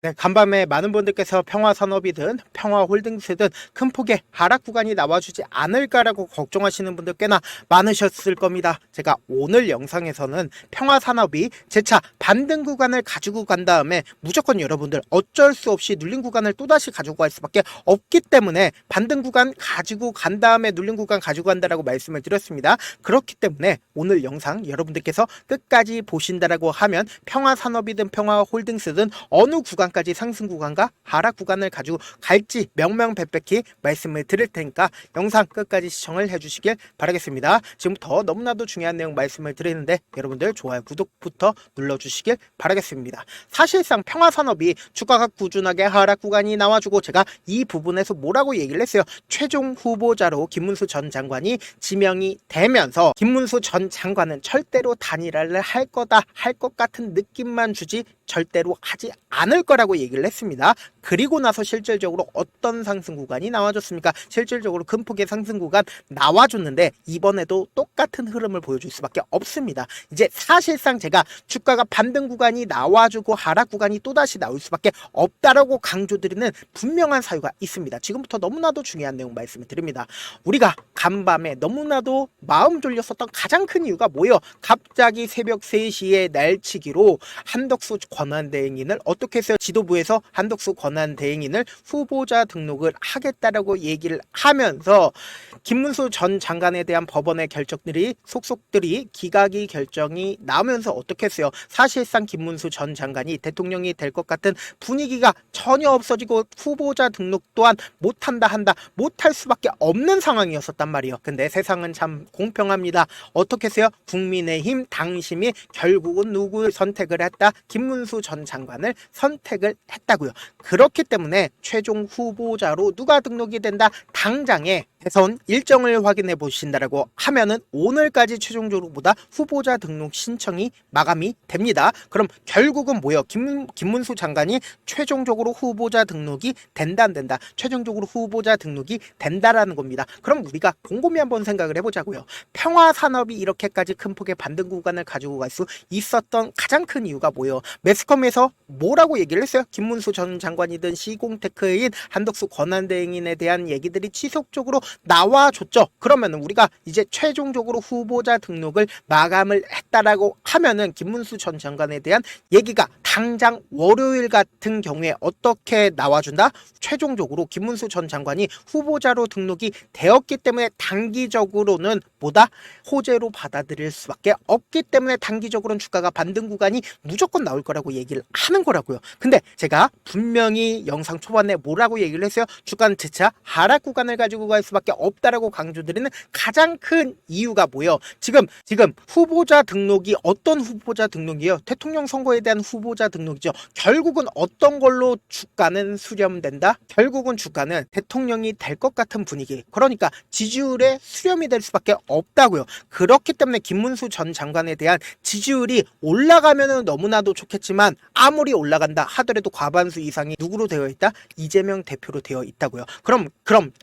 네, 간밤에 많은 분들께서 평화산업이든 평화홀딩스든 큰 폭의 하락 구간이 나와주지 않을까라고 걱정하시는 분들 꽤나 많으셨을 겁니다. 제가 오늘 영상에서는 평화산업이 재차 반등 구간을 가지고 간 다음에 무조건 여러분들 어쩔 수 없이 눌린 구간을 또다시 가지고 갈 수밖에 없기 때문에 반등 구간 가지고 간 다음에 눌린 구간 가지고 간다라고 말씀을 드렸습니다. 그렇기 때문에 오늘 영상 여러분들께서 끝까지 보신다라고 하면 평화산업이든 평화홀딩스든 어느 구간까지 상승 구간과 하락 구간을 가지고 갈지 명명백백히 말씀을 드릴 테니까 영상 끝까지 시청을 해주시길 바라겠습니다. 지금부터 너무나도 중요한 내용 말씀을 드리는데 여러분들 좋아요 구독부터 눌러주시길 바라겠습니다. 사실상 평화산업이 주가가 꾸준하게 하락 구간이 나와주고 제가 이 부분에서 뭐라고 얘기를 했어요. 최종 후보자로 김문수 전 장관이 지명이 되면서 김문수 전 장관은 절대로 단일화를 할 거다 할 것 같은 느낌만 주지 절대로 하지 않을 거라고 얘기를 했습니다. 그리고 나서 실질적으로 어떤 상승 구간이 나와줬습니까? 실질적으로 큰 폭의 상승 구간 나와줬는데 이번에도 똑같은 흐름을 보여줄 수밖에 없습니다. 이제 사실상 제가 주가가 반등 구간이 나와주고 하락 구간이 또다시 나올 수밖에 없다라고 강조드리는 분명한 사유가 있습니다. 지금부터 너무나도 중요한 내용 말씀을 드립니다. 우리가 간밤에 너무나도 마음 졸렸었던 가장 큰 이유가 뭐예요? 갑자기 새벽 3시에 날치기로 한덕수 권한대행인을 어떻게 했어요? 지도부에서 한덕수 권한대행인을 후보자 등록을 하겠다라고 얘기를 하면서 김문수 전 장관에 대한 법원의 결정들이 속속들이 기각이 결정이 나오면서 어떻게 했어요? 사실상 김문수 전 장관이 대통령이 될 것 같은 분위기가 전혀 없어지고 후보자 등록 또한 못한다 못할 수밖에 없는 상황이었었단 말이에요. 근데 세상은 참 공평합니다. 어떻게 했어요? 국민의힘 당심이 결국은 누구를 선택을 했다? 김문수 전 장관을 선택을 했다고요. 그렇기 때문에 최종 후보자로 누가 등록이 된다? 당장에 대선 일정을 확인해 보신다라고 하면은 오늘까지 최종적으로 보다 후보자 등록 신청이 마감이 됩니다. 그럼 결국은 뭐예요? 김문수 장관이 최종적으로 후보자 등록이 된다 안 된다? 최종적으로 후보자 등록이 된다라는 겁니다. 그럼 우리가 곰곰이 한번 생각을 해보자고요. 평화산업이 이렇게까지 큰 폭의 반등 구간을 가지고 갈 수 있었던 가장 큰 이유가 뭐예요? 매스컴에서 뭐라고 얘기를 했어요? 김문수 전 장관이든 시공테크인 한덕수 권한대행인에 대한 얘기들이 지속적으로 나와줬죠. 그러면 우리가 이제 최종적으로 후보자 등록을 마감을 했다라고 하면은 김문수 전 장관에 대한 얘기가 당장 월요일 같은 경우에 어떻게 나와준다? 최종적으로 김문수 전 장관이 후보자로 등록이 되었기 때문에 단기적으로는 뭐다? 호재로 받아들일 수밖에 없기 때문에 단기적으로는 주가가 반등 구간이 무조건 나올 거라고 얘기를 하는 거라고요. 근데 제가 분명히 영상 초반에 뭐라고 얘기를 했어요? 주가는 재차 하락 구간을 가지고 갈 수밖에 없다라고 강조드리는 가장 큰 이유가 뭐예요? 지금 후보자 등록이 어떤 후보자 등록이에요? 대통령 선거에 대한 후보자 등록이죠. 결국은 어떤 걸로 주가는 수렴된다? 결국은 주가는 대통령이 될 것 같은 분위기, 그러니까 지지율에 수렴이 될 수밖에 없다고요. 그렇기 때문에 김문수 전 장관에 대한 지지율이 올라가면은 너무나도 좋겠지만 아무리 올라간다 하더라도 과반수 이상이 누구로 되어 있다? 이재명 대표로 되어 있다고요. 그럼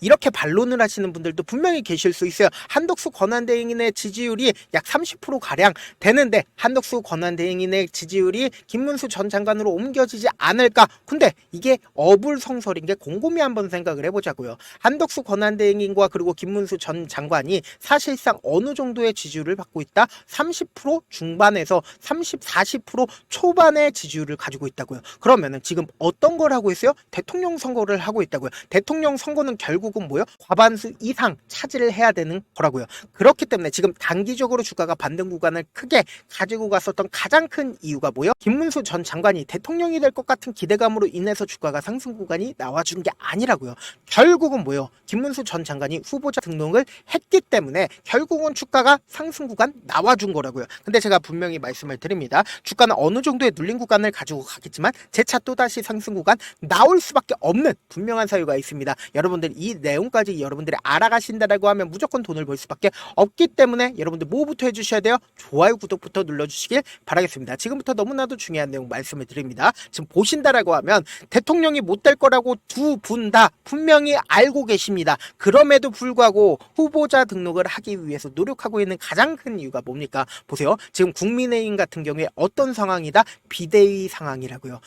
이렇게 반론을 하시는 분들도 분명히 계실 수 있어요. 한덕수 권한대행인의 지지율이 약 30% 가량 되는데 한덕수 권한대행인의 지지율이 김문수 전 장관으로 옮겨지지 않을까? 근데 이게 어불성설인 게 곰곰이 한번 생각을 해보자고요. 한덕수 권한대행인과 그리고 김문수 전 장관이 사실상 어느 정도의 지지율을 받고 있다? 30% 중반에서 30, 40% 초반의 지지율을 가지고 있다고요. 그러면은 지금 어떤 걸 하고 있어요? 대통령 선거를 하고 있다고요. 대통령 선거는 결국은 뭐요? 과반수 이상 차지를 해야 되는 거라고요. 그렇기 때문에 지금 단기적으로 주가가 반등 구간을 크게 가지고 갔었던 가장 큰 이유가 뭐요? 김문수 전 장관이 대통령이 될 것 같은 기대감으로 인해서 주가가 상승 구간이 나와준 게 아니라고요. 결국은 뭐요? 김문수 전 장관이 후보자 등록을 했기 때문에 결국은 주가가 상승 구간 나와준 거라고요. 근데 제가 분명히 말씀을 드립니다. 주가는 어느 정도의 눌린 구간을 가지고 가겠지만 재차 또다시 상승 구간 나올 수밖에 없는 분명한 사유가 있습니다. 여러분들 이 내용까지 여러분 구독자분들이 알아가신다라고 하면 무조건 돈을 벌 수밖에 없기 때문에 여러분들 뭐부터 해주셔야 돼요? 좋아요, 구독부터 눌러주시길 바라겠습니다. 지금부터 너무나도 중요한 내용 말씀을 드립니다. 지금 보신다라고 하면 대통령이 못 될 거라고 두 분 다 분명히 알고 계십니다. 그럼에도 불구하고 후보자 등록을 하기 위해서 노력하고 있는 가장 큰 이유가 뭡니까? 보세요. 지금 국민의힘 같은 경우에 어떤 상황이다? 비대위 상황이라고요.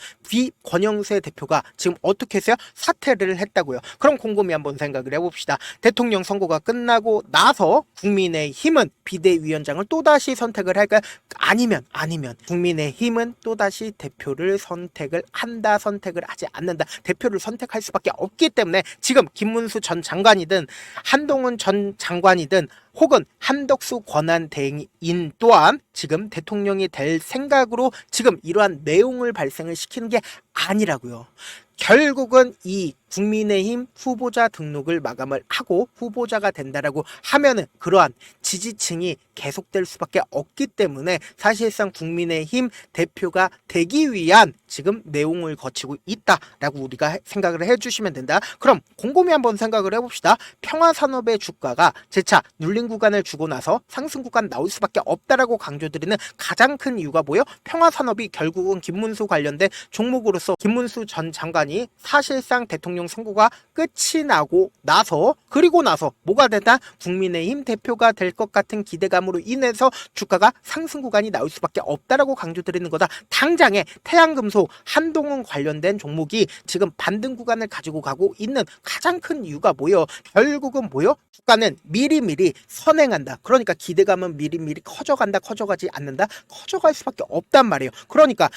권영세 대표가 지금 어떻게 했어요? 사퇴를 했다고요. 그럼 곰곰이 한번 생각을 해봅시다. 대통령 선거가 끝나고 나서 국민의힘은 비대위원장을 또다시 선택을 할까요? 아니면 국민의힘은 또다시 대표를 선택을 한다, 선택을 하지 않는다. 대표를 선택할 수밖에 없기 때문에 지금 김문수 전 장관이든 한동훈 전 장관이든 혹은 한덕수 권한대행인 또한 지금 대통령이 될 생각으로 지금 이러한 내용을 발생을 시키는 게 아니라고요. 결국은 이 국민의힘 후보자 등록을 마감을 하고 후보자가 된다라고 하면은 그러한 지지층이 계속될 수밖에 없기 때문에 사실상 국민의힘 대표가 되기 위한 지금 내용을 거치고 있다라고 우리가 생각을 해주시면 된다. 그럼 곰곰이 한번 생각을 해봅시다. 평화산업의 주가가 재차 눌린 구간을 주고 나서 상승 구간 나올 수밖에 없다라고 강조드리는 가장 큰 이유가 뭐예요? 평화산업이 결국은 김문수 관련된 종목으로서 김문수 전 장관이 사실상 대통령 선거가 끝이 나고 나서 그리고 나서 뭐가 된다? 국민의힘 대표가 될 것 같은 기대감으로 인해서 주가가 상승 구간이 나올 수밖에 없다라고 강조드리는 거다. 당장에 태양금속 한동훈 관련된 종목이 지금 반등 구간을 가지고 가고 있는 가장 큰 이유가 뭐예요? 결국은 뭐예요? 주가는 미리미리 선행한다. 그러니까 기대감은 미리미리 커져가지 않는다. 커져갈 수밖에 없단 말이에요. 그러니까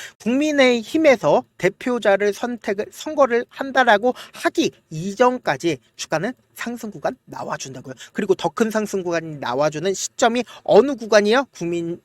국민의힘에서 대표자를 선거를 한다라고 하기 이전까지 주가는 상승 구간 나와준다고요. 그리고 더 큰 상승 구간이 나와주는 시점이 어느 구간이요?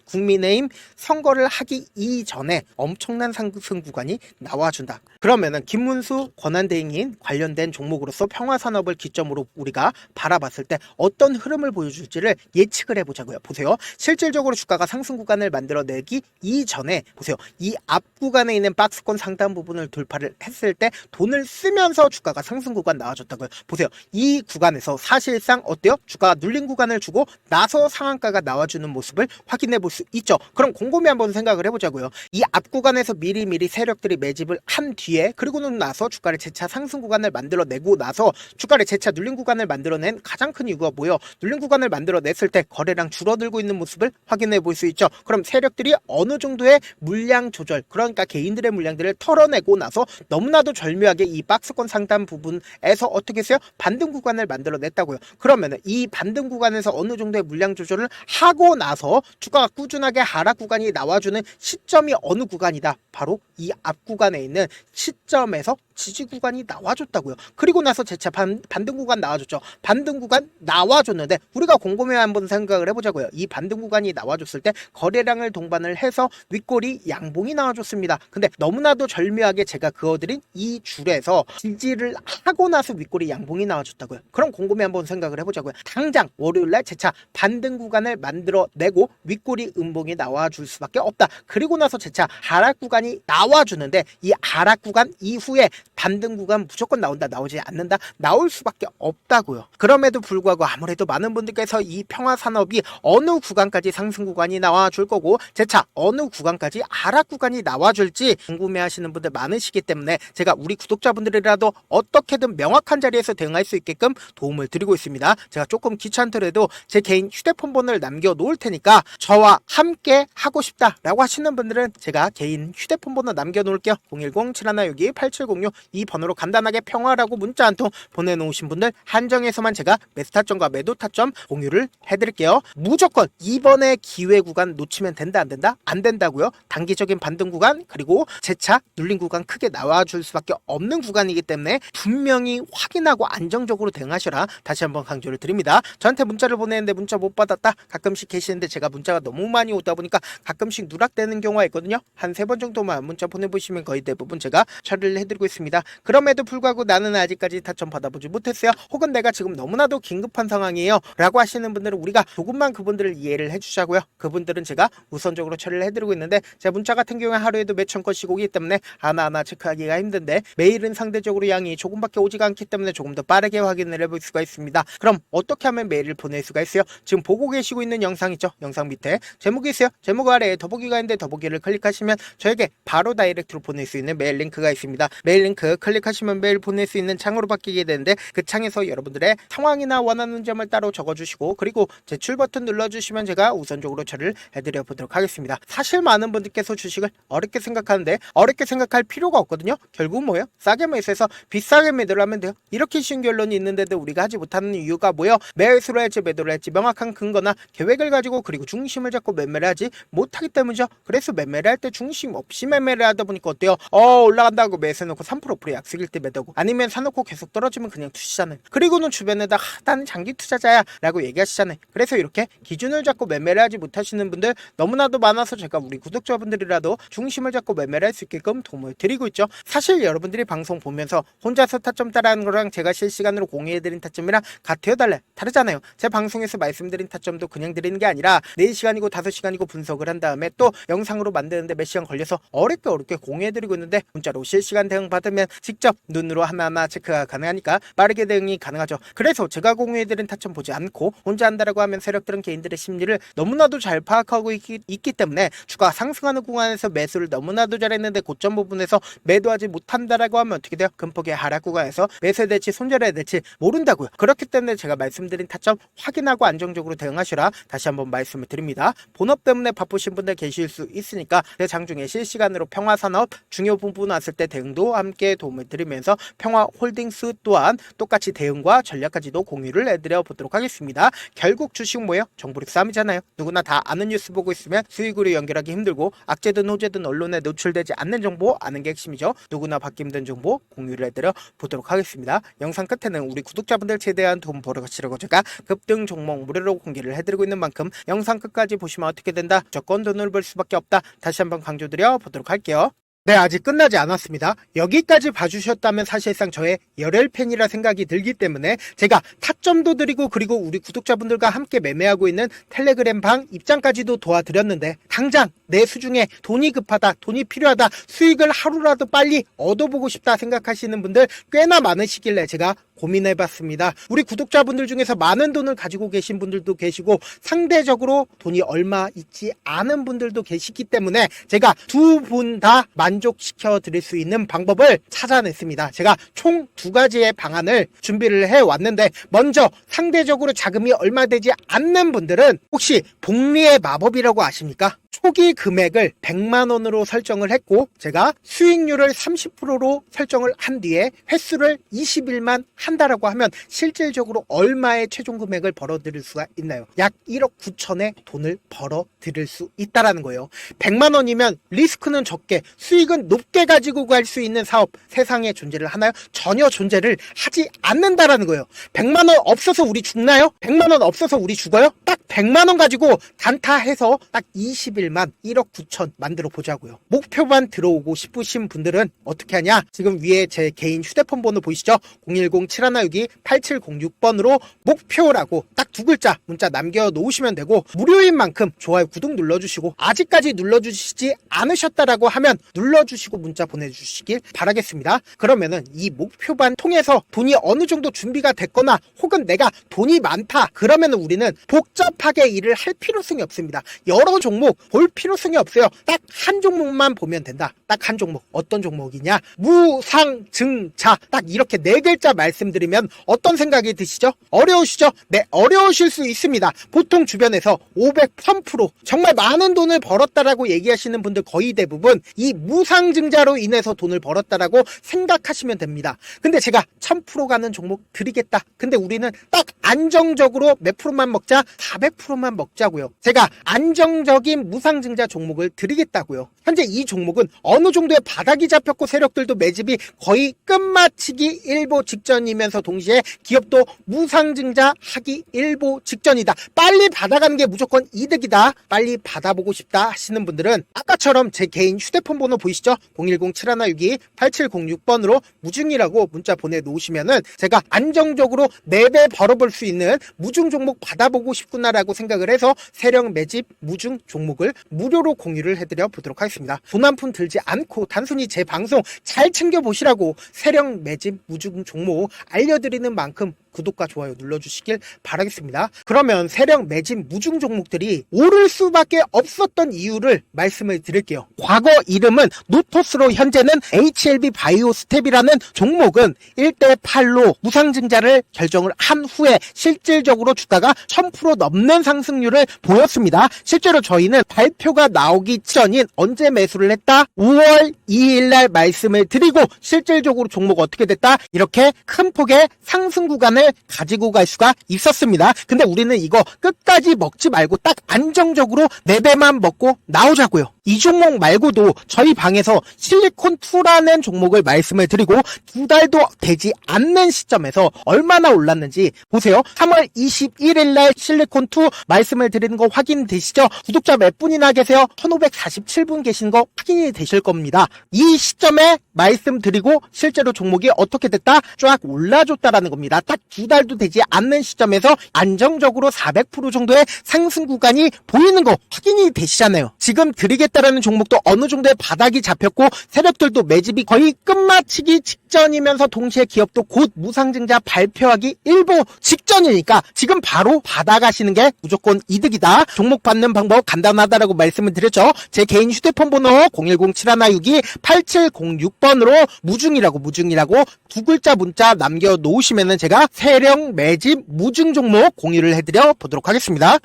국민의힘 선거를 하기 이전에 엄청난 상승 구간이 나와준다. 그러면은 김문수 권한대행인 관련된 종목으로서 평화산업을 기점으로 우리가 바라봤을 때 어떤 흐름을 보여줄지를 예측을 해보자고요. 보세요. 실질적으로 주가가 상승 구간을 만들어내기 이전에 보세요. 이 앞 구간에 있는 박스권 상단 부분을 돌파를 했을 때 돈을 쓰면서 주가가 상승 구간 나와줬다고요. 보세요. 이 구간에서 사실상 어때요? 주가가 눌린 구간을 주고 나서 상한가가 나와주는 모습을 확인해 볼 수 있죠. 그럼 곰곰이 한번 생각을 해보자고요. 이 앞 구간에서 미리미리 세력들이 매집을 한 뒤에 그리고는 나서 주가를 재차 상승 구간을 만들어내고 나서 주가를 재차 눌린 구간을 만들어낸 가장 큰 이유가 뭐예요? 눌린 구간을 만들어냈을 때 거래량 줄어들고 있는 모습을 확인해 볼 수 있죠. 그럼 세력들이 어느 정도의 물량 조절, 그러니까 개인들의 물량들을 털어내고 나서 너무나도 절묘하게 이 박스권 상단 부분에서 어떻게 했어요? 반등 구간을 만들어냈다고요. 그러면 이 반등 구간에서 어느 정도의 물량 조절을 하고 나서 주가가 꾸준하게 하락 구간이 나와주는 시점이 어느 구간이다? 바로 이 앞 구간에 있는 시점에서 지지 구간이 나와줬다고요. 그리고 나서 재차 반등 구간 나와줬죠. 반등 구간 나와줬는데 우리가 곰곰이 한번 생각을 해보자고요. 이 반등 구간이 나와줬을 때 거래량을 동반을 해서 윗꼬리 양봉이 나와줬습니다. 근데 너무나도 절묘하게 제가 그어드린 이 줄에서 지지를 하고 나서 윗꼬리 양봉이 나와줬다고요. 그럼 곰곰이 한번 생각을 해보자고요. 당장 월요일날 재차 반등 구간을 만들어내고 윗꼬리 음봉이 나와줄 수밖에 없다. 그리고 나서 재차 하락 구간이 나와주는데 이 하락 구간 이후에 반등 구간 무조건 나온다, 나오지 않는다, 나올 수밖에 없다고요. 그럼에도 불구하고 아무래도 많은 분들께서 이 평화산업이 어느 구간까지 상승 구간이 나와줄 거고 재차 어느 구간까지 하락 구간이 나와줄지 궁금해하시는 분들 많으시기 때문에 제가 우리 구독자분들이라도 어떻게든 명확한 자리에서 대응할 수 있게끔 도움을 드리고 있습니다. 제가 조금 귀찮더라도 제 개인 휴대폰 번호를 남겨놓을 테니까 저와 함께 하고 싶다라고 하시는 분들은 제가 개인 휴대폰 번호 남겨놓을게요. 010-716-8706 이 번호로 간단하게 평화라고 문자 한 통 보내놓으신 분들 한정해서만 제가 매수 타점과 매도 타점 공유를 해드릴게요. 무조건 이번에 기회 구간 놓치면 된다, 안 된다? 안 된다고요. 단기적인 반등 구간 그리고 재차 눌린 구간 크게 나와줄 수밖에 없는 구간이기 때문에 분명히 확인하고 안정적으로 대응하셔라. 다시 한번 강조를 드립니다. 저한테 문자를 보내는데 문자 못 받았다 가끔씩 계시는데 제가 문자가 너무 많이 오다 보니까 가끔씩 누락되는 경우가 있거든요. 한 3번 정도만 문자 보내보시면 거의 대부분 제가 처리를 해드리고 있습니다. 그럼에도 불구하고 나는 아직까지 타점 받아보지 못했어요. 혹은 내가 지금 너무나도 긴급한 상황이에요 라고 하시는 분들은 우리가 조금만 그분들을 이해를 해주자고요. 그분들은 제가 우선적으로 처리를 해드리고 있는데 제 문자 같은 경우에 하루에도 몇천 건씩 오기 때문에 하나하나 체크하기가 힘든데 메일은 상대적으로 양이 조금밖에 오지가 않기 때문에 조금 더 빠르게 확인을 확인을 해볼 수가 있습니다. 그럼 어떻게 하면 메일을 보낼 수가 있어요? 지금 보고 계시고 있는 영상 있죠? 영상 밑에 제목이 있어요. 제목 아래에 더보기가 있는데 더보기를 클릭하시면 저에게 바로 다이렉트로 보낼 수 있는 메일 링크가 있습니다. 메일 링크 클릭하시면 메일 보낼 수 있는 창으로 바뀌게 되는데 그 창에서 여러분들의 상황이나 원하는 점을 따로 적어주시고 그리고 제출 버튼 눌러주시면 제가 우선적으로 처리를 해드려 보도록 하겠습니다. 사실 많은 분들께서 주식을 어렵게 생각하는데 어렵게 생각할 필요가 없거든요. 결국 뭐예요? 싸게 매수해서 비싸게 매도를 하면 돼요. 이렇게 쉬운 결론이 있는데도 우리가 하지 못하는 이유가 뭐예요? 매수를 할지 매도를 할지 명확한 근거나 계획을 가지고 그리고 중심을 잡고 매매를 하지 못하기 때문이죠. 그래서 매매를 할 때 중심 없이 매매를 하다 보니까 어때요? 올라간다고 매수해놓고 3% 프로 약속일 때 매도고 아니면 사놓고 계속 떨어지면 그냥 투시잖아요. 그리고는 주변에다 나는 장기 투자자야 라고 얘기하시잖아요. 그래서 이렇게 기준을 잡고 매매를 하지 못하시는 분들 너무나도 많아서 제가 우리 구독자분들이라도 중심을 잡고 매매를 할 수 있게끔 도움을 드리고 있죠. 사실 여러분들이 방송 보면서 혼자서 타점 따라하는 거랑 제가 실시간으로 공유해드린 타점이랑 같아요 달라요? 다르잖아요. 제 방송에서 말씀드린 타점도 그냥 드리는 게 아니라 4시간이고 5시간이고 분석을 한 다음에 또 영상으로 만드는데 몇 시간 걸려서 어렵게 공유해드리고 있는데 문자로 실시간 대응 받으면 직접 눈으로 하나하나 체크가 가능하니까 빠르게 대응이 가능하죠. 그래서 제가 공유해드린 타점 보지 않고 혼자 한다라고 하면 세력들은 개인들의 심리를 너무나도 잘 파악하고 있기 때문에 주가 상승하는 구간에서 매수를 너무나도 잘했는데 고점 부분에서 매도하지 못한다라고 하면 어떻게 돼요? 금폭의 하락 구간에서 매수해야 될지 손절해야 될지 모른다고요. 그렇기 때문에 제가 말씀드린 타점 확인하고 안정적으로 대응하시라 다시 한번 말씀을 드립니다. 본업 때문에 바쁘신 분들 계실 수 있으니까 제 장중에 실시간으로 평화산업 중요 부분 왔을 때 대응도 함께 도움을 드리면서 평화홀딩스 또한 똑같이 대응과 전략까지도 공유를 해드려 보도록 하겠습니다. 결국 주식 뭐예요? 정보력 싸움이잖아요. 누구나 다 아는 뉴스 보고 있으면 수익으로 연결하기 힘들고 악재든 호재든 언론에 노출되지 않는 정보 아는 게 핵심이죠. 누구나 받기 힘든 정보 공유를 해드려 보도록 하겠습니다. 영상 끝에는 우리 구독자분들 최대한 도움 보러 가시라고 제가 급등 종목 무료로 공개를 해드리고 있는 만큼 영상 끝까지 보시면 어떻게 된다? 무조건 돈을 벌 수밖에 없다. 다시 한번 강조드려 보도록 할게요. 네, 아직 끝나지 않았습니다. 여기까지 봐주셨다면 사실상 저의 열혈 팬이라 생각이 들기 때문에 제가 타점도 드리고 그리고 우리 구독자분들과 함께 매매하고 있는 텔레그램 방 입장까지도 도와드렸는데 당장 내 수중에 돈이 급하다, 돈이 필요하다, 수익을 하루라도 빨리 얻어보고 싶다 생각하시는 분들 꽤나 많으시길래 제가 고민해봤습니다. 우리 구독자분들 중에서 많은 돈을 가지고 계신 분들도 계시고 상대적으로 돈이 얼마 있지 않은 분들도 계시기 때문에 제가 두 분 다 만족시켜 드릴 수 있는 방법을 찾아냈습니다. 제가 총 2가지의 방안을 준비를 해왔는데 먼저 상대적으로 자금이 얼마 되지 않는 분들은 혹시 복리의 마법이라고 아십니까? 초기 금액을 100만원으로 설정을 했고 제가 수익률을 30%로 설정을 한 뒤에 횟수를 20일만 한다라고 하면 실질적으로 얼마의 최종 금액을 벌어들일 수가 있나요? 약 1억 9천의 돈을 벌어들일 수 있다라는 거예요. 100만원이면 리스크는 적게 수익은 높게 가지고 갈 수 있는 사업 세상에 존재를 하나요? 전혀 존재를 하지 않는다라는 거예요. 100만원 없어서 우리 죽나요? 100만원 없어서 우리 죽어요? 딱 100만원 가지고 단타해서 딱 20일만 1억 9천 만들어 보자고요. 목표만 들어오고 싶으신 분들은 어떻게 하냐? 지금 위에 제 개인 휴대폰 번호 보이시죠? 010-7162-8706번으로 목표라고 딱 2글자 문자 남겨놓으시면 되고 무료인 만큼 좋아요 구독 눌러주시고 아직까지 눌러주시지 않으셨다라고 하면 눌러주시고 문자 보내주시길 바라겠습니다. 그러면은 이 목표반 통해서 돈이 어느 정도 준비가 됐거나 혹은 내가 돈이 많다 그러면은 우리는 복잡하게 일을 할 필요성이 없습니다. 여러 종목 볼 필요성이 없어요. 딱 한 종목만 보면 된다. 딱 한 종목. 어떤 종목이냐? 무상증자. 딱 이렇게 4글자 말씀드리면 어떤 생각이 드시죠? 어려우시죠? 네, 어려우실 수 있습니다. 보통 주변에서 500, 1000% 정말 많은 돈을 벌었다라고 얘기하시는 분들 거의 대부분 이 무상증자로 인해서 돈을 벌었다라고 생각하시면 됩니다. 근데 제가 1000% 가는 종목 드리겠다. 근데 우리는 딱 안정적으로 몇 프로만 먹자? 400%만 먹자고요. 제가 안정적인 무상증자 종목을 드리겠다고요. 현재 이 종목은 어느 정도의 바닥이 잡혔고 세력들도 매집이 거의 끝마치기 일보 직전이면서 동시에 기업도 무상증자 하기 일보 직전이다. 빨리 받아가는 게 무조건 이득이다. 빨리 받아보고 싶다 하시는 분들은 아까처럼 제 개인 휴대폰 번호 보이시죠? 010-7162-8706번으로 무중이라고 문자 보내놓으시면은 제가 안정적으로 4배 벌어볼 수 있는 무중 종목 받아보고 싶구나라고 생각을 해서 세력 매집 무중 종목을 무료로 공유를 해드려 보도록 하겠습니다. 돈 한 푼 들지 않고 단순히 제 방송 잘 챙겨보시라고 세력 매집 무중 종목 알려드리는 만큼 구독과 좋아요 눌러주시길 바라겠습니다. 그러면 세력 매집 무중 종목들이 오를 수밖에 없었던 이유를 말씀을 드릴게요. 과거 이름은 노토스로 현재는 HLB 바이오스텝이라는 종목은 1대8로 무상증자를 결정을 한 후에 실질적으로 주가가 1000% 넘는 상승률을 보였습니다. 실제로 저희는 발표가 나오기 전인 언제 매수를 했다? 5월 2일날 말씀을 드리고 실질적으로 종목 어떻게 됐다? 이렇게 큰 폭의 상승 구간을 가지고 갈 수가 있었습니다. 근데 우리는 이거 끝까지 먹지 말고 딱 안정적으로 4배만 먹고 나오자고요. 이 종목 말고도 저희 방에서 실리콘2라는 종목을 말씀을 드리고 2달도 되지 않는 시점에서 얼마나 올랐는지 보세요. 3월 21일 날 실리콘2 말씀을 드리는 거 확인되시죠? 구독자 몇 분이나 계세요? 1547분 계신 거 확인이 되실 겁니다. 이 시점에 말씀드리고 실제로 종목이 어떻게 됐다? 쫙 올라줬다라는 겁니다. 딱 2달도 되지 않는 시점에서 안정적으로 400% 정도의 상승 구간이 보이는 거 확인이 되시잖아요. 지금 드리겠다라는 종목도 어느 정도의 바닥이 잡혔고 세력들도 매집이 거의 끝마치기 직전이면서 동시에 기업도 곧 무상증자 발표하기 일보 직전이니까 지금 바로 받아가시는 게 무조건 이득이다. 종목 받는 방법 간단하다라고 말씀을 드렸죠. 제 개인 휴대폰 번호 010-7162-8706번으로 무중이라고 두 글자 문자 남겨놓으시면은 제가 세력 매집 무중 종목 공유를 해드려 보도록 하겠습니다.